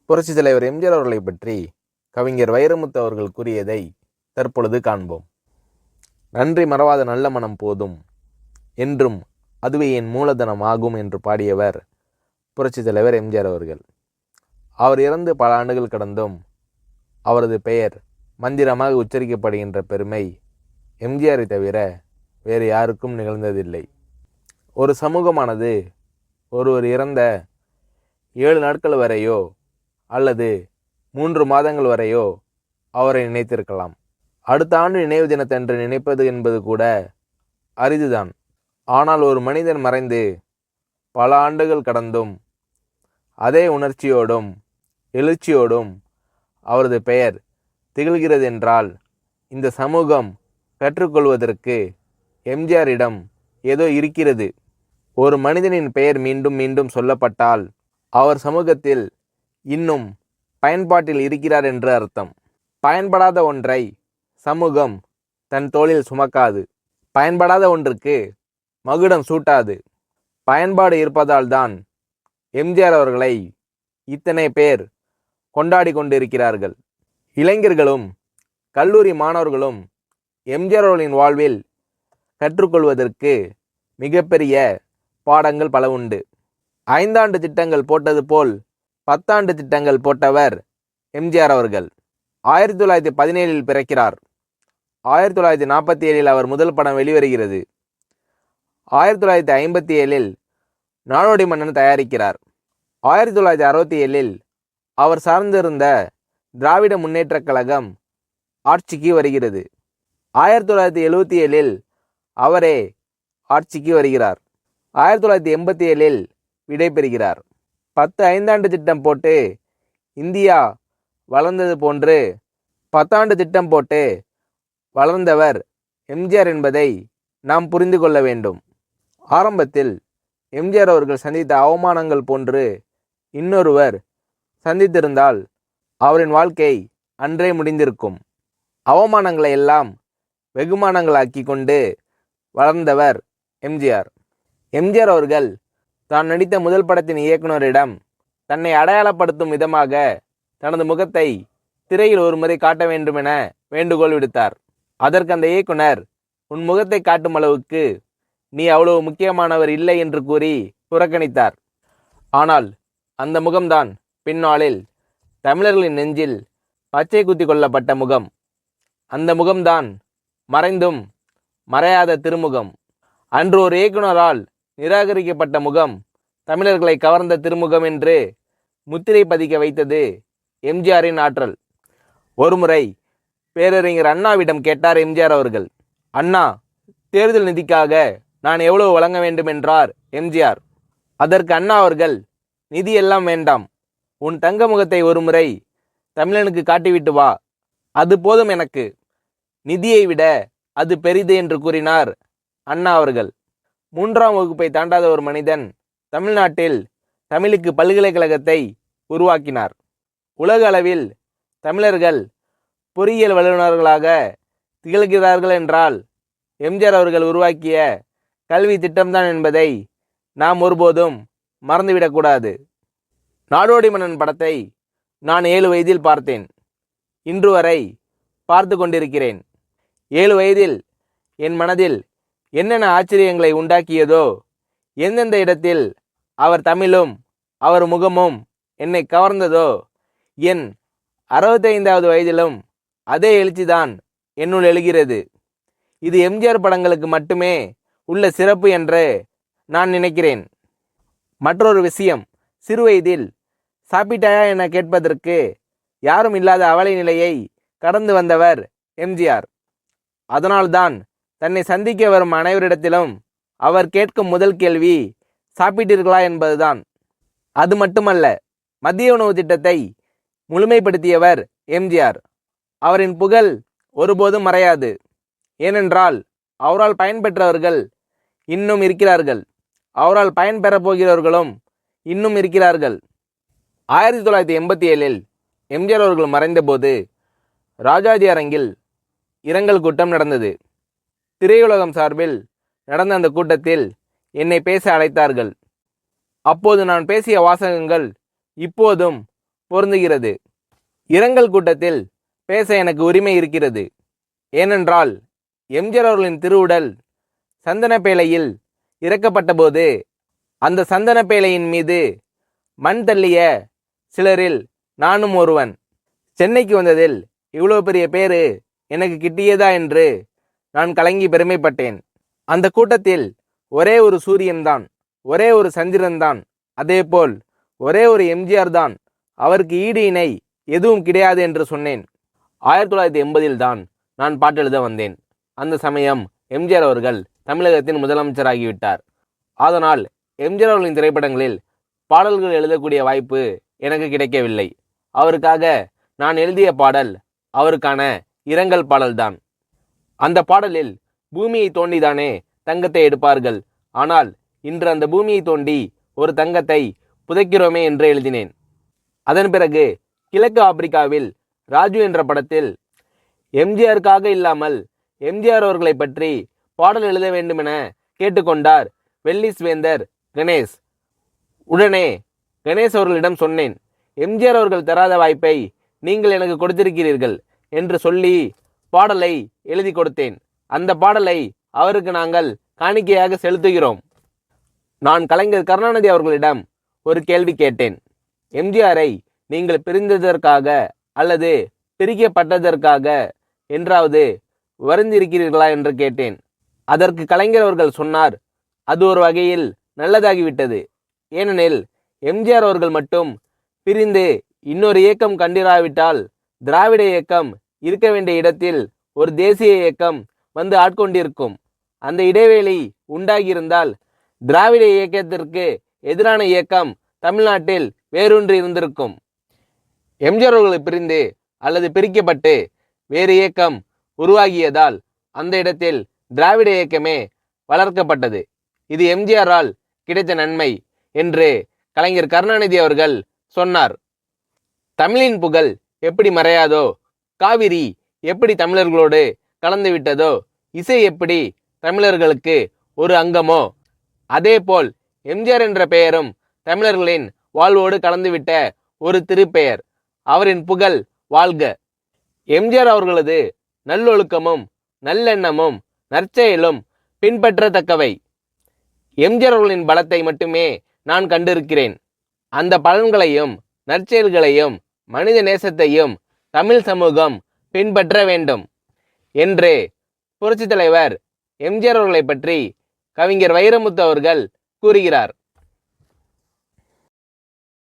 புரட்சித் தலைவர் எம்ஜிஆர் அவர்களை பற்றி கவிஞர் வைரமுத்து அவர்கள் கூறியதை தற்பொழுது காண்போம். நன்றி மறவாத நல்ல மனம் போதும், என்றும் அதுவே என் மூலதனம் ஆகும் என்று பாடியவர் புரட்சித் தலைவர் எம்ஜிஆர் அவர்கள். அவர் இறந்து பல ஆண்டுகள் கடந்தும் அவரது பெயர் மந்திரமாக உச்சரிக்கப்படுகின்ற பெருமை எம்ஜிஆரை தவிர வேறு யாருக்கும் நிகழ்ந்ததில்லை. ஒரு சமூகமானது ஒருவர் இறந்த 7 நாட்கள் வரையோ அல்லது 3 மாதங்கள் வரையோ அவரை நினைத்திருக்கலாம். அடுத்த ஆண்டு நினைவு தினத்தன்று நினைப்பது என்பது கூட அரிதுதான். ஆனால் ஒரு மனிதன் மறைந்து பல ஆண்டுகள் கடந்தும் அதே உணர்ச்சியோடும் எழுச்சியோடும் அவரது பெயர் திகழ்கிறது என்றால் இந்த சமூகம் கற்றுக்கொள்வதற்கு எம்ஜிஆரிடம் ஏதோ இருக்கிறது. ஒரு மனிதனின் பெயர் மீண்டும் மீண்டும் சொல்லப்பட்டால் அவர் சமூகத்தில் இன்னும் பயன்பாட்டில் இருக்கிறார் என்று அர்த்தம். பயன்படாத ஒன்றை சமூகம் தன் தோளில் சுமக்காது. பயன்படாத ஒன்றுக்கு மகுடம் சூட்டாது. பயன்பாடு இருப்பதால் தான் எம்ஜிஆர் அவர்களை இத்தனை பேர் கொண்டாடி கொண்டிருக்கிறார்கள். இளைஞர்களும் கல்லூரி மாணவர்களும் எம்ஜிஆர் அவர்களின் வாழ்வில் கற்றுக்கொள்வதற்கு மிகப்பெரிய பாடங்கள் பல உண்டு. 5 ஆண்டு திட்டங்கள் போட்டது போல் 10 ஆண்டு திட்டங்கள் போட்டவர் எம்ஜிஆர் அவர்கள். 1917 பிறக்கிறார். 1947 அவர் முதல் படம் வெளிவருகிறது. 1957 நாடோடி மன்னன் தயாரிக்கிறார். 1967 அவர் சார்ந்திருந்த திராவிட முன்னேற்றக் கழகம் ஆட்சிக்கு வருகிறது. 1977 அவரே ஆட்சிக்கு வருகிறார். 1987 விடை பெறுகிறார். 10 5ஆண்டு திட்டம் போட்டு இந்தியா வளர்ந்தது போன்று 10 ஆண்டு திட்டம் போட்டு வளர்ந்தவர் எம்ஜிஆர் என்பதை நாம் புரிந்து கொள்ள வேண்டும். ஆரம்பத்தில் எம்ஜிஆர் அவர்கள் சந்தித்த அவமானங்கள் போன்று இன்னொருவர் சந்தித்திருந்தால் அவரின் வாழ்க்கை அன்றே முடிந்திருக்கும். அவமானங்களை எல்லாம் வெகுமானங்களாக்கி கொண்டு வளர்ந்தவர் எம்ஜிஆர். எம்ஜிஆர் அவர்கள் தான் நடித்த முதல் படத்தின் இயக்குனரிடம் தன்னை அடையாளப்படுத்தும் விதமாக தனது முகத்தை திரையில் ஒரு முறை காட்ட வேண்டுமென வேண்டுகோள் விடுத்தார். அதற்கு அந்த இயக்குனர், உன் முகத்தை காட்டும் அளவுக்கு நீ அவ்வளவு முக்கியமானவர் இல்லை என்று கூறி புறக்கணித்தார். ஆனால் அந்த முகம்தான் பின்னாளில் தமிழர்களின் நெஞ்சில் பச்சை குத்தி கொள்ளப்பட்ட முகம். அந்த முகம்தான் மறைந்தும் மறையாத திருமுகம். அன்று ஒரு இயக்குனரால் நிராகரிக்கப்பட்ட முகம் தமிழர்களை கவர்ந்த திருமுகம் என்று முத்திரை பதிக்க வைத்தது எம்ஜிஆரின் ஆற்றல். ஒருமுறை பேரறிஞர் அண்ணாவிடம் கேட்டார் எம்ஜிஆர் அவர்கள். அண்ணா, தேர்தல் நிதிக்காக நான் எவ்வளவு வழங்க வேண்டும் என்றார் எம்ஜிஆர். அதற்கு அண்ணா அவர்கள், நிதி எல்லாம் வேண்டாம், உன் தங்க முகத்தை ஒருமுறை தமிழனுக்கு காட்டிவிட்டு வா, அது போதும் எனக்கு, நிதியை விட அது பெரிது என்று கூறினார் அண்ணா அவர்கள். 3ஆம் வகுப்பை தாண்டாத ஒரு மனிதன் தமிழ்நாட்டில் தமிழுக்கு பல்கலைக்கழகத்தை உருவாக்கினார். உலக அளவில் தமிழர்கள் பொறியியல் வல்லுநர்களாக திகழ்கிறார்கள் என்றால் எம்ஜிஆர் அவர்கள் உருவாக்கிய கல்வி திட்டம்தான் என்பதை நாம் ஒருபோதும் மறந்துவிடக்கூடாது. நாடோடி மன்னன் படத்தை நான் 7 வயதில் பார்த்தேன். இன்று வரை பார்த்து கொண்டிருக்கிறேன். 7 வயதில் என் மனதில் என்னென்ன ஆச்சரியங்களை உண்டாக்கியதோ, எந்தெந்த இடத்தில் அவர் தமிழும் அவர் முகமும் என்னை கவர்ந்ததோ, என் 65வது வயதிலும் அதே எழுச்சிதான் என்னுள் எழுகிறது. இது எம்ஜிஆர் படங்களுக்கு மட்டுமே உள்ள சிறப்பு என்று நான் நினைக்கிறேன். மற்றொரு விஷயம், சிறுவயதில் சாப்பிட்டாயா என கேட்பதற்கு யாரும் இல்லாத அவலை நிலையை கடந்து வந்தவர் எம்ஜிஆர். அதனால்தான் தன்னை சந்திக்க வரும் அனைவரிடத்திலும் அவர் கேட்கும் முதல் கேள்வி சாப்பிட்டீர்களா என்பதுதான். அது மட்டுமல்ல, மதிய உணவு திட்டத்தை முழுமைப்படுத்தியவர் எம்ஜிஆர். அவரின் புகழ் ஒருபோதும் மறையாது. ஏனென்றால் அவரால் பயன்பெற்றவர்கள் இன்னும் இருக்கிறார்கள். அவரால் பயன்பெறப் போகிறவர்களும் இன்னும் இருக்கிறார்கள். 1987 எம்ஜிஆர் அவர்கள் மறைந்தபோது ராஜாஜி அரங்கில் இரங்கல் கூட்டம் நடந்தது. திரையுலகம் சார்பில் நடந்த அந்த கூட்டத்தில் என்னை பேச அழைத்தார்கள். அப்போது நான் பேசிய வாசகங்கள் இப்போதும் பொருந்துகிறது. இரங்கல் கூட்டத்தில் பேச எனக்கு உரிமை இருக்கிறது. ஏனென்றால் எம்ஜிஆர் அவர்களின் திருவுடல் சந்தன பேழையில் இறக்கப்பட்ட போது அந்த சந்தன பேழையின் மீது மண் தள்ளிய சிலரில் நானும் ஒருவன். சென்னைக்கு வந்ததில் இவ்வளோ பெரிய பேரு எனக்கு கிட்டியதா என்று நான் கலங்கி பெருமைப்பட்டேன். அந்த கூட்டத்தில் ஒரே ஒரு சூரியன்தான், ஒரே ஒரு சந்திரன்தான், அதேபோல் ஒரே ஒரு எம்ஜிஆர் தான், அவருக்கு ஈடு இணை எதுவும் கிடையாது என்று சொன்னேன். 1980 தான் நான் பாட்டெழுத வந்தேன். அந்த சமயம் எம்ஜிஆர் அவர்கள் தமிழகத்தின் முதலமைச்சராகிவிட்டார். அதனால் எம்ஜிஆர் அவர்களின் திரைப்படங்களில் பாடல்கள் எழுதக்கூடிய வாய்ப்பு எனக்கு கிடைக்கவில்லை. அவருக்காக நான் எழுதிய பாடல் அவருக்கான இரங்கல் பாடல்தான். அந்த பாடலில் பூமியை தோண்டிதானே தங்கத்தை எடுப்பார்கள், ஆனால் இன்று அந்த பூமியை தோண்டி ஒரு தங்கத்தை புதைக்கிறோமே என்று எழுதினேன். அதன் பிறகு கிழக்கு ஆப்பிரிக்காவில் ராஜு என்ற படத்தில் எம்ஜிஆருக்காக இல்லாமல் எம்ஜிஆர் அவர்களை பற்றி பாடல் எழுத வேண்டுமென கேட்டுக்கொண்டார் வெல்லிஸ் வேந்தர் கணேஷ். உடனே கணேஷ் அவர்களிடம் சொன்னேன், எம்ஜிஆர் அவர்கள் தராத வாய்ப்பை நீங்கள் எனக்கு கொடுத்திருக்கிறீர்கள் என்று சொல்லி பாடலை எழுதி கொடுத்தேன். அந்த பாடலை அவருக்கு நாங்கள் காணிக்கையாக செலுத்துகிறோம். நான் கலைஞர் கருணாநிதி அவர்களிடம் ஒரு கேள்வி கேட்டேன். எம்ஜிஆரை நீங்கள் பிரிந்ததற்காக அல்லது பிரிக்கப்பட்டதற்காக என்றாவது வருந்திருக்கிறீர்களா என்று கேட்டேன். அதற்கு கலைஞர் அவர்கள் சொன்னார், அது ஒரு வகையில் நல்லதாகிவிட்டது. ஏனெனில் எம்ஜிஆர் அவர்கள் மட்டும் பிரிந்து இன்னொரு இயக்கம் கண்டிராவிட்டால் திராவிட இயக்கம் இருக்க வேண்டிய இடத்தில் ஒரு தேசிய இயக்கம் வந்து ஆட்கொண்டிருக்கும். அந்த இடைவேளை உண்டாகியிருந்தால் திராவிட இயக்கத்திற்கு எதிரான இயக்கம் தமிழ்நாட்டில் வேரூன்றி இருந்திருக்கும். எம்ஜிஆர் அவர்களை பிரிந்து அல்லது பிரிக்கப்பட்டு வேறு இயக்கம் உருவாகியதால் அந்த இடத்தில் திராவிட இயக்கமே வளர்க்கப்பட்டது. இது எம்ஜிஆரால் கிடைத்த நன்மை என்று கலைஞர் கருணாநிதி அவர்கள் சொன்னார். தமிழின் புகழ் எப்படி மறையாதோ, காவிரி எப்படி தமிழர்களோடு கலந்து விட்டதோ, இசை எப்படி தமிழர்களுக்கு ஒரு அங்கமோ, அதேபோல் எம்ஜிஆர் என்ற பெயரும் தமிழர்களின் வாழ்வோடு கலந்துவிட்ட ஒரு திருப்பெயர். அவரின் புகழ் வாழ்க. எம்ஜிஆர் அவர்களது நல்லொழுக்கமும் நல்லெண்ணமும் நற்செயலும் பின்பற்றத்தக்கவை. எம்ஜிஆர் அவர்களின் பலத்தை மட்டுமே நான் கண்டிருக்கிறேன். அந்த பலன்களையும் நற்செயல்களையும் மனித நேசத்தையும் தமிழ் சமூகம் பின்பற்ற வேண்டும் என்று புரட்சித் தலைவர் எம்ஜிஆர் அவர்களை பற்றி கவிஞர் வைரமுத்து அவர்கள் கூறுகிறார்.